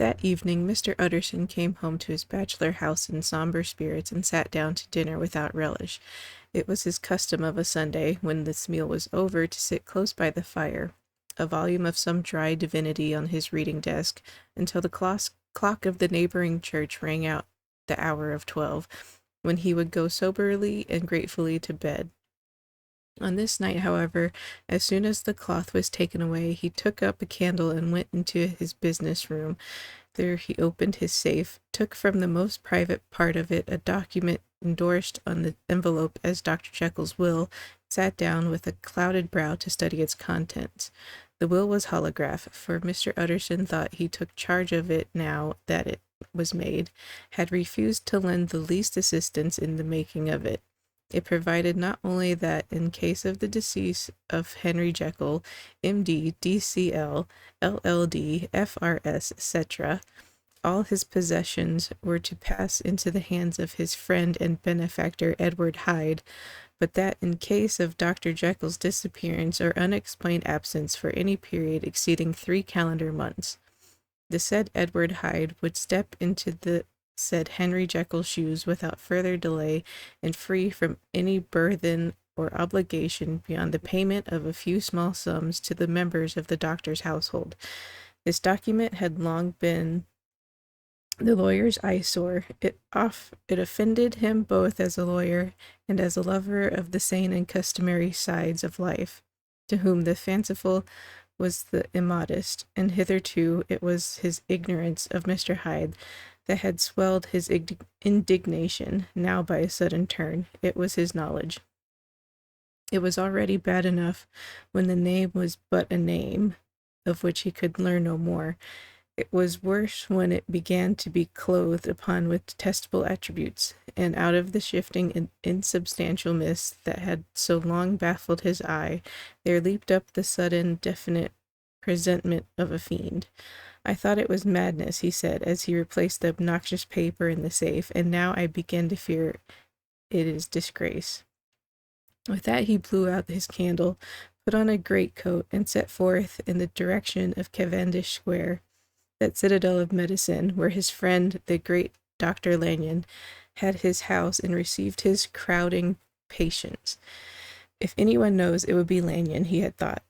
That evening Mr. Utterson came home to his bachelor house in somber spirits and sat down to dinner without relish. It was his custom of a Sunday, when this meal was over, to sit close by the fire, a volume of some dry divinity on his reading desk, until the clock of the neighboring church rang out the hour of 12, when he would go soberly and gratefully to bed. On this night, however, as soon as the cloth was taken away, he took up a candle and went into his business room. There he opened his safe, took from the most private part of it a document endorsed on the envelope as Dr. Jekyll's will, sat down with a clouded brow to study its contents. The will was holograph, for Mr. Utterson thought he took charge of it now that it was made, had refused to lend the least assistance in the making of it. It provided not only that in case of the decease of Henry Jekyll, M.D., D.C.L., LL.D., F.R.S., etc., all his possessions were to pass into the hands of his friend and benefactor Edward Hyde, but that in case of Dr. Jekyll's disappearance or unexplained absence for any period exceeding 3 calendar months, the said Edward Hyde would step into the said Henry Jekyll's shoes without further delay, and free from any burthen or obligation beyond the payment of a few small sums to the members of the doctor's household. This document had long been the lawyer's eyesore. It offended him both as a lawyer and as a lover of the sane and customary sides of life, to whom the fanciful was the immodest, and hitherto it was his ignorance of Mr. Hyde that had swelled his indignation. Now, by a sudden turn, it was his knowledge. It was already bad enough when the name was but a name, of which he could learn no more. It was worse when it began to be clothed upon with detestable attributes, and out of the shifting and insubstantial mist that had so long baffled his eye, there leaped up the sudden, definite presentment of a fiend. I thought it was madness, he said, as he replaced the obnoxious paper in the safe, and now I begin to fear it is disgrace. With that he blew out his candle, put on a greatcoat, and set forth in the direction of Cavendish Square, that citadel of medicine, where his friend, the great Dr. Lanyon, had his house and received his crowding patients. If anyone knows, it would be Lanyon, he had thought.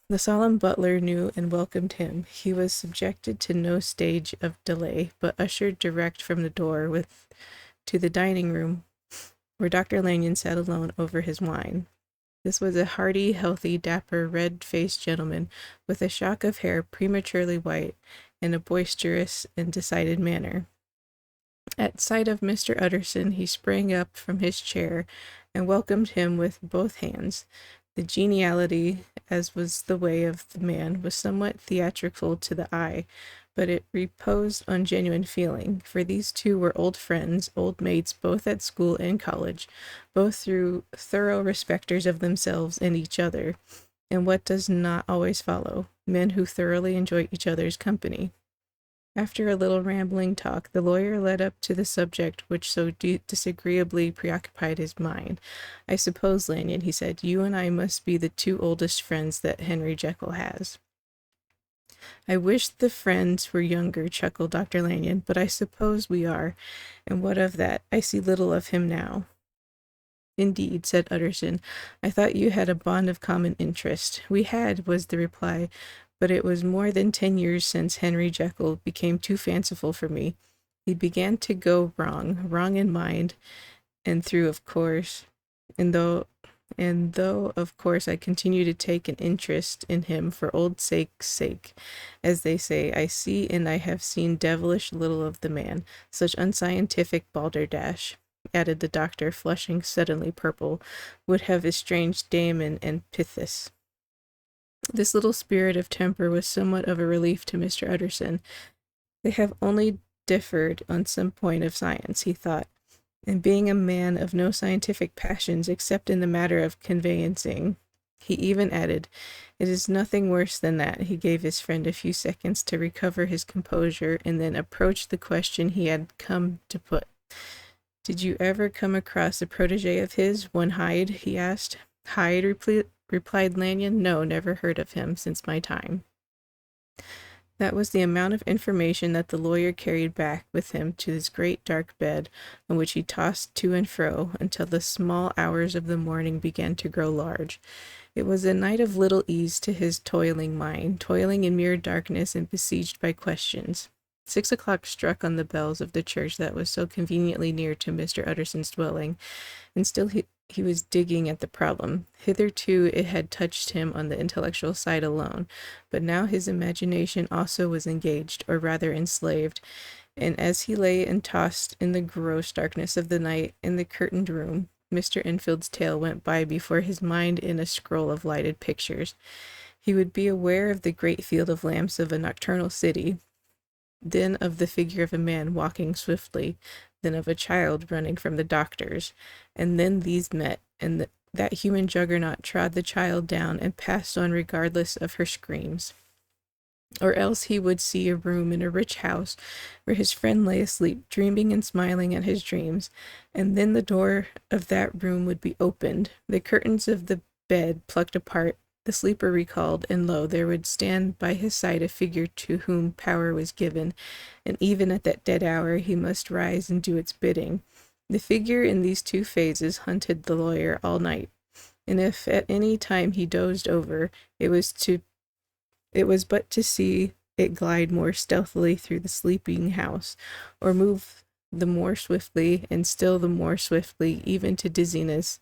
The solemn butler knew and welcomed him. He was subjected to no stage of delay, but ushered direct from the door to the dining room, where Dr. Lanyon sat alone over his wine. This was a hearty, healthy, dapper, red-faced gentleman, with a shock of hair prematurely white, and a boisterous and decided manner. At sight of Mr. Utterson, he sprang up from his chair and welcomed him with both hands. The geniality, as was the way of the man, was somewhat theatrical to the eye, but it reposed on genuine feeling, for these two were old friends, old mates both at school and college, both thorough respecters of themselves and each other, and what does not always follow, men who thoroughly enjoy each other's company. After a little rambling talk, the lawyer led up to the subject which so disagreeably preoccupied his mind. I suppose, Lanyon, he said, you and I must be the 2 oldest friends that Henry Jekyll has. I wish the friends were younger, chuckled Dr. Lanyon, but I suppose we are, and what of that? I see little of him now. Indeed, said Utterson, I thought you had a bond of common interest. We had, was the reply, but it was more than 10 years since Henry Jekyll became too fanciful for me. He began to go wrong in mind, and though of course I continue to take an interest in him for old sake's sake, as they say, I see and I have seen devilish little of the man. Such unscientific balderdash, added the doctor, flushing suddenly purple, would have estranged Damon and Pythis. This little spirit of temper was somewhat of a relief to Mr. Utterson. They have only differed on some point of science, he thought, and being a man of no scientific passions except in the matter of conveyancing, he even added, it is nothing worse than that. He gave his friend a few seconds to recover his composure, and then approached the question he had come to put. Did you ever come across a protege of his, one Hyde? He asked. Hyde, replied Lanyon. No, never heard of him since my time. That was the amount of information that the lawyer carried back with him to his great dark bed, on which he tossed to and fro until the small hours of the morning began to grow large. It was a night of little ease to his toiling mind, toiling in mere darkness and besieged by questions. 6 o'clock struck on the bells of the church that was so conveniently near to Mr. Utterson's dwelling, and still he was digging at the problem. Hitherto it had touched him on the intellectual side alone, but now his imagination also was engaged, or rather enslaved, and as he lay and tossed in the gross darkness of the night in the curtained room, Mr. Enfield's tale went by before his mind in a scroll of lighted pictures. He would be aware of the great field of lamps of a nocturnal city, then of the figure of a man walking swiftly, then of a child running from the doctor's, and then these met, and that human juggernaut trod the child down and passed on regardless of her screams. Or else he would see a room in a rich house where his friend lay asleep, dreaming and smiling at his dreams, and then the door of that room would be opened, the curtains of the bed plucked apart, the sleeper recalled, and lo, there would stand by his side a figure to whom power was given, and even at that dead hour he must rise and do its bidding. The figure in these two phases hunted the lawyer all night, and if at any time he dozed over, it was but to see it glide more stealthily through the sleeping house, or move the more swiftly, and still the more swiftly, even to dizziness,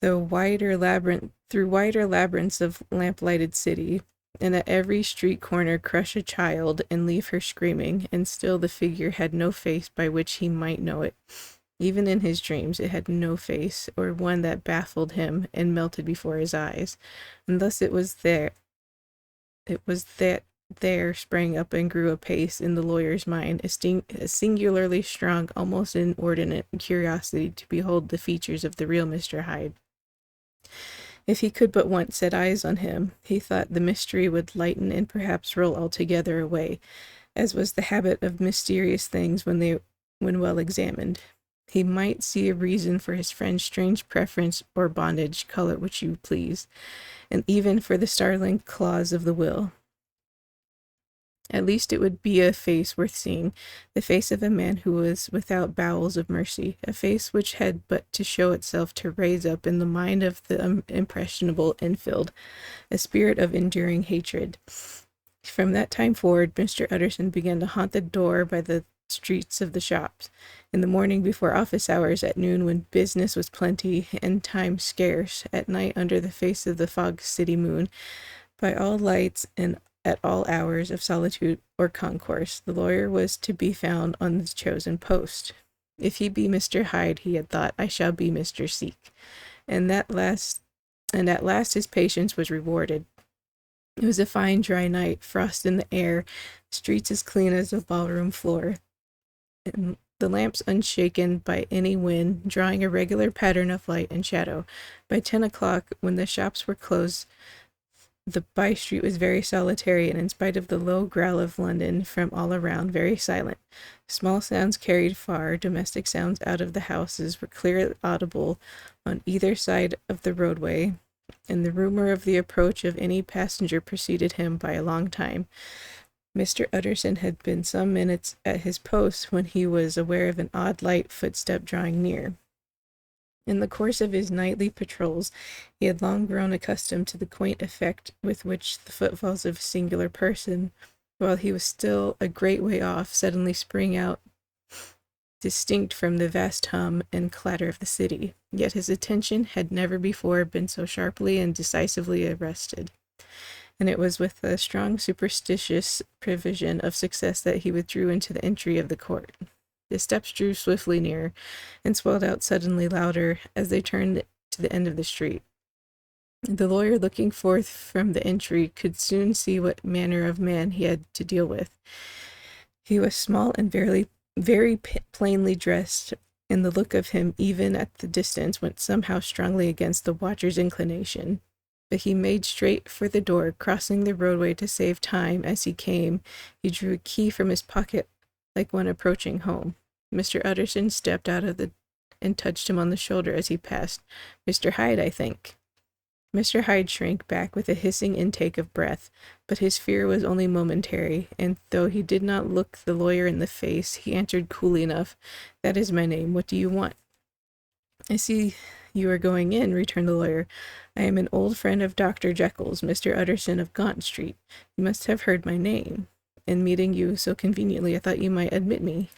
through wider labyrinths of lamp-lighted city, and at every street corner crush a child and leave her screaming, and still the figure had no face by which he might know it. Even in his dreams it had no face, or one that baffled him and melted before his eyes. And thus it was that there sprang up and grew apace in the lawyer's mind a singularly strong, almost inordinate curiosity to behold the features of the real Mr. Hyde. If he could but once set eyes on him, he thought the mystery would lighten and perhaps roll altogether away, as was the habit of mysterious things when well examined. He might see a reason for his friend's strange preference or bondage, call it which you please, and even for the startling clause of the will. At least it would be a face worth seeing, the face of a man who was without bowels of mercy, a face which had but to show itself to raise up in the mind of the impressionable Enfield a spirit of enduring hatred. From that time forward, Mr. Utterson began to haunt the door by the streets of the shops, in the morning before office hours, at noon when business was plenty and time scarce, at night under the face of the fog city moon, by all lights and at all hours of solitude or concourse, the lawyer was to be found on the chosen post. If he be Mr. Hyde, he had thought, I shall be Mr. Seek. And at last his patience was rewarded. It was a fine dry night, frost in the air, streets as clean as a ballroom floor, and the lamps unshaken by any wind, drawing a regular pattern of light and shadow. By 10 o'clock, when the shops were closed, the by-street was very solitary, and in spite of the low growl of London from all around, very silent. Small sounds carried far, domestic sounds out of the houses were clearly audible on either side of the roadway, and the rumor of the approach of any passenger preceded him by a long time. Mr. Utterson had been some minutes at his post when he was aware of an odd light footstep drawing near. In the course of his nightly patrols, he had long grown accustomed to the quaint effect with which the footfalls of a singular person, while he was still a great way off, suddenly spring out distinct from the vast hum and clatter of the city. Yet his attention had never before been so sharply and decisively arrested, and it was with a strong superstitious prevision of success that he withdrew into the entry of the court. The steps drew swiftly nearer, and swelled out suddenly louder as they turned to the end of the street. The lawyer, looking forth from the entry, could soon see what manner of man he had to deal with. He was small and very plainly dressed, and the look of him, even at the distance, went somehow strongly against the watcher's inclination. But he made straight for the door, crossing the roadway to save time. As he came, he drew a key from his pocket like one approaching home. Mr. Utterson stepped out of and touched him on the shoulder as he passed. Mr. Hyde, I think. Mr. Hyde shrank back with a hissing intake of breath, but his fear was only momentary, and though he did not look the lawyer in the face, he answered coolly enough, "That is my name. What do you want?" "I see you are going in," returned the lawyer. "I am an old friend of Dr. Jekyll's, Mr. Utterson of Gaunt Street. You must have heard my name. In meeting you so conveniently, I thought you might admit me."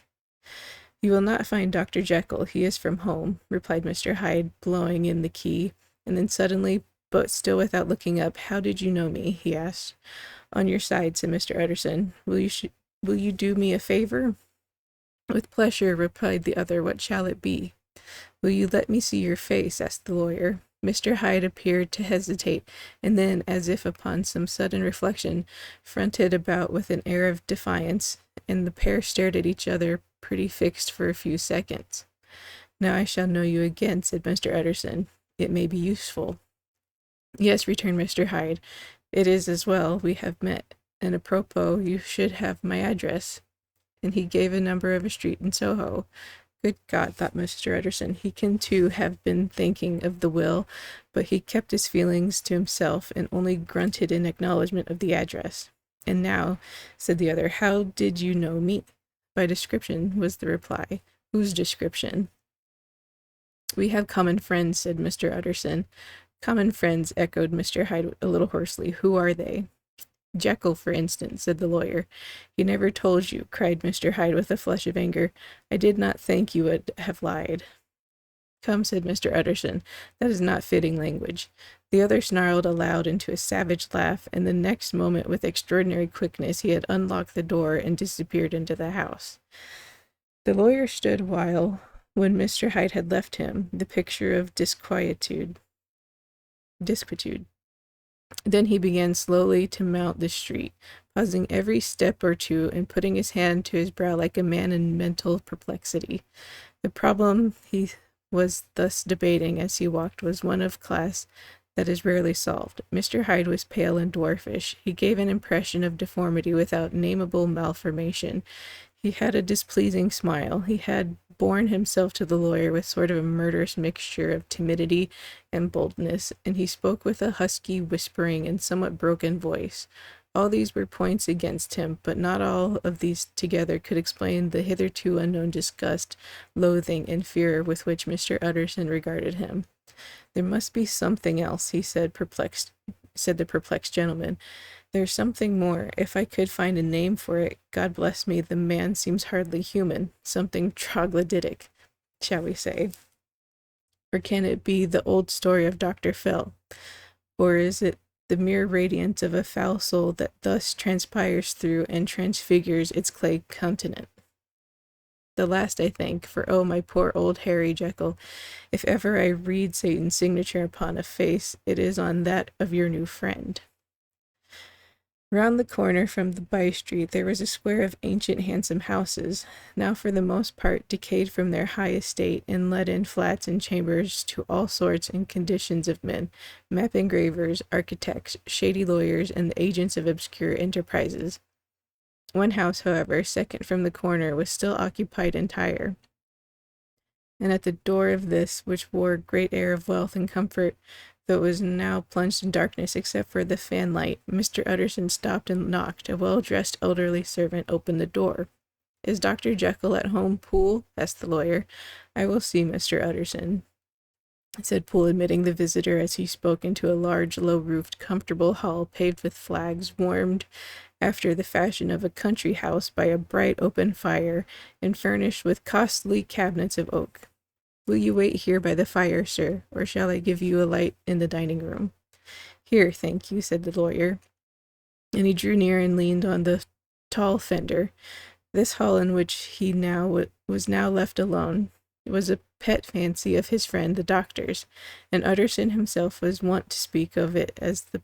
"You will not find Dr. Jekyll. He is from home," replied Mr. Hyde, blowing in the key, and then suddenly, but still without looking up, "How did you know me?" he asked. "On your side," said Mr. Utterson. Will you do me a favor?" "With pleasure," replied the other. "What shall it be?" "Will you let me see your face?" asked the lawyer. Mr. Hyde appeared to hesitate, and then, as if upon some sudden reflection, fronted about with an air of defiance, and the pair stared at each other pretty fixed for a few seconds. "Now I shall know you again," said Mr. Utterson. "It may be useful." "Yes," returned Mr. Hyde, "it is as well we have met. And apropos, you should have my address." And he gave a number of a street in Soho. Good God, thought Mr. Utterson, he can too have been thinking of the will, but he kept his feelings to himself and only grunted in acknowledgment of the address. "And now," said the other, "how did you know me?" "By description," was the reply. "Whose description?" "We have common friends," said Mr. Utterson. "Common friends," echoed Mr. Hyde a little hoarsely. "Who are they?" "Jekyll, for instance," said the lawyer. "He never told you," cried Mr. Hyde with a flush of anger. "I did not think you would have lied." "Come," said Mr. Utterson, "that is not fitting language." The other snarled aloud into a savage laugh, and the next moment, with extraordinary quickness, he had unlocked the door and disappeared into the house. The lawyer stood while, when Mr. Hyde had left him, the picture of disquietude. Then he began slowly to mount the street, pausing every step or two and putting his hand to his brow like a man in mental perplexity. The problem he was thus debating as he walked was one of class that is rarely solved. Mr. Hyde was pale and dwarfish. He gave an impression of deformity without nameable malformation. He had a displeasing smile. He had borne himself to the lawyer with sort of a murderous mixture of timidity and boldness, and he spoke with a husky, whispering, and somewhat broken voice. All these were points against him, but not all of these together could explain the hitherto unknown disgust, loathing, and fear with which Mr. Utterson regarded him. "There must be something else," said the perplexed gentleman. "There's something more. If I could find a name for it, God bless me, the man seems hardly human. Something troglodytic, shall we say? Or can it be the old story of Dr. Phil? Or is it the mere radiance of a foul soul that thus transpires through and transfigures its clay countenance? The last, I think, for oh, my poor old Harry Jekyll, if ever I read Satan's signature upon a face, it is on that of your new friend." Round the corner from the by-street there was a square of ancient handsome houses, now for the most part decayed from their high estate, and let in flats and chambers to all sorts and conditions of men, map engravers, architects, shady lawyers, and the agents of obscure enterprises. One house, however, second from the corner, was still occupied entire, and at the door of this, which wore a great air of wealth and comfort, though it was now plunged in darkness except for the fan-light, Mr. Utterson stopped and knocked. A well-dressed elderly servant opened the door. "Is Dr. Jekyll at home, Poole?" asked the lawyer. "I will see Mr. Utterson," said Poole, admitting the visitor as he spoke into a large, low-roofed, comfortable hall paved with flags, warmed after the fashion of a country house by a bright open fire, and furnished with costly cabinets of oak. "Will you wait here by the fire, sir, or shall I give you a light in the dining-room?" "Here, thank you," said the lawyer, and he drew near and leaned on the tall fender. This hall, in which he was now left alone, was a pet fancy of his friend the doctor's, and Utterson himself was wont to speak of it as the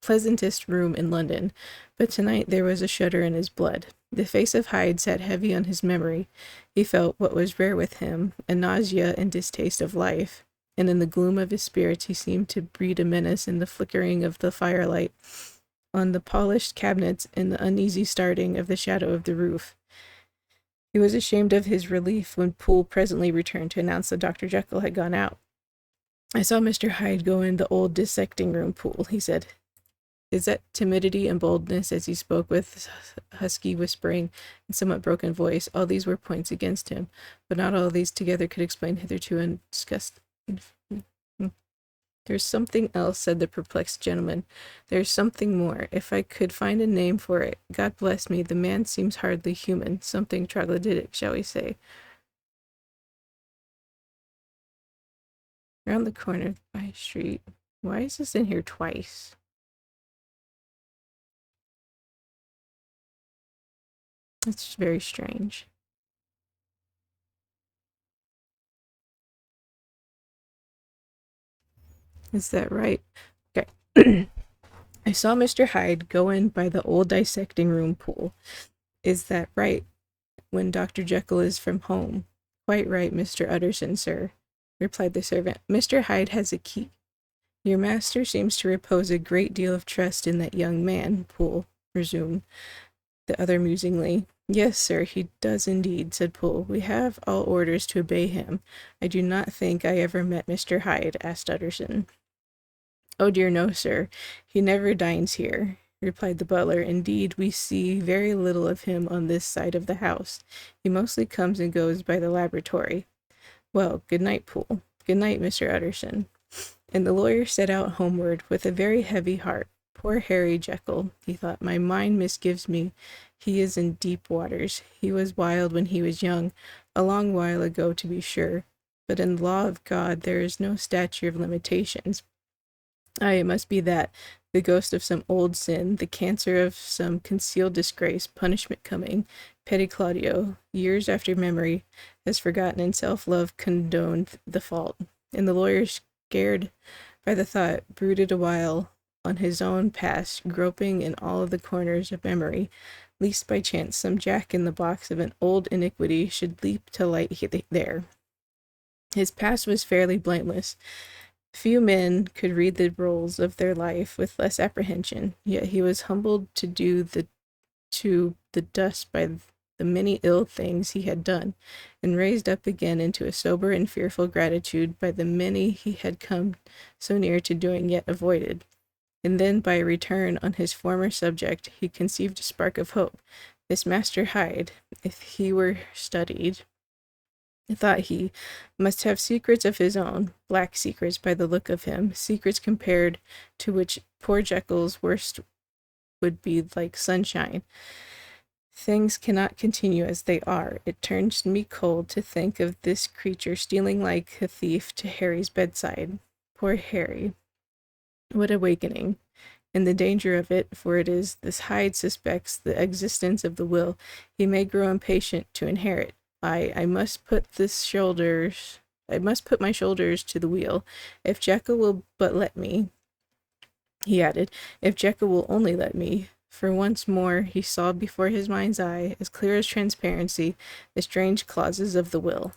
pleasantest room in London, but tonight there was a shudder in his blood. The face of Hyde sat heavy on his memory. He felt, what was rare with him, a nausea and distaste of life, and in the gloom of his spirits he seemed to breed a menace in the flickering of the firelight on the polished cabinets and the uneasy starting of the shadow of the roof. He was ashamed of his relief when Poole presently returned to announce that Dr. Jekyll had gone out. I saw Mr. Hyde go in the old dissecting room pool, he said. Is that timidity and boldness as he spoke with husky whispering and somewhat broken voice? All these were points against him, but not all these together could explain hitherto undiscussed. There's something else, said the perplexed gentleman. There's something more. If I could find a name for it. God bless me, the man seems hardly human. Something troglodytic, shall we say. Around the corner of the High Street. Why is this in here twice? It's very strange. Is that right? Okay. I saw Mr. Hyde go in by the old dissecting room pool. Is that right? When Dr. Jekyll is from home. Quite right, Mr. Utterson, sir, replied the servant. Mr. Hyde has a key. Your master seems to repose a great deal of trust in that young man, Poole resumed the other musingly. Yes, sir, he does indeed, said Poole. We have all orders to obey him. I do not think I ever met Mr. Hyde, asked Utterson. Oh dear, no, sir. He never dines here, replied the butler. Indeed, we see very little of him on this side of the house. He mostly comes and goes by the laboratory. Well, good night, Poole. Good night, Mr. Utterson. And the lawyer set out homeward with a very heavy heart. Poor Harry Jekyll, he thought, my mind misgives me. He is in deep waters. He was wild when he was young, a long while ago to be sure. But in the law of God there is no statute of limitations. Aye, it must be that, the ghost of some old sin, the cancer of some concealed disgrace, punishment coming. Petty Claudio, years after memory, has forgotten and self-love condoned the fault. And the lawyer, scared by the thought, brooded a while on his own past, groping in all of the corners of memory, lest by chance some jack in the box of an old iniquity should leap to light there. His past was fairly blameless. Few men could read the rolls of their life with less apprehension, yet he was humbled to the dust by the many ill things he had done, and raised up again into a sober and fearful gratitude by the many he had come so near to doing yet avoided. And then by a return on his former subject, he conceived a spark of hope. This Master Hyde, if he were studied, thought he, must have secrets of his own, black secrets by the look of him, secrets compared to which poor Jekyll's worst would be like sunshine. Things cannot continue as they are. It turns me cold to think of this creature stealing like a thief to Harry's bedside. Poor Harry. What awakening! And the danger of it, for it is this Hyde suspects the existence of the will. He may grow impatient to inherit. I must put my shoulders to the wheel. If Jekyll will but let me, he added, if Jekyll will only let me. For once more he saw before his mind's eye, as clear as transparency, the strange clauses of the will.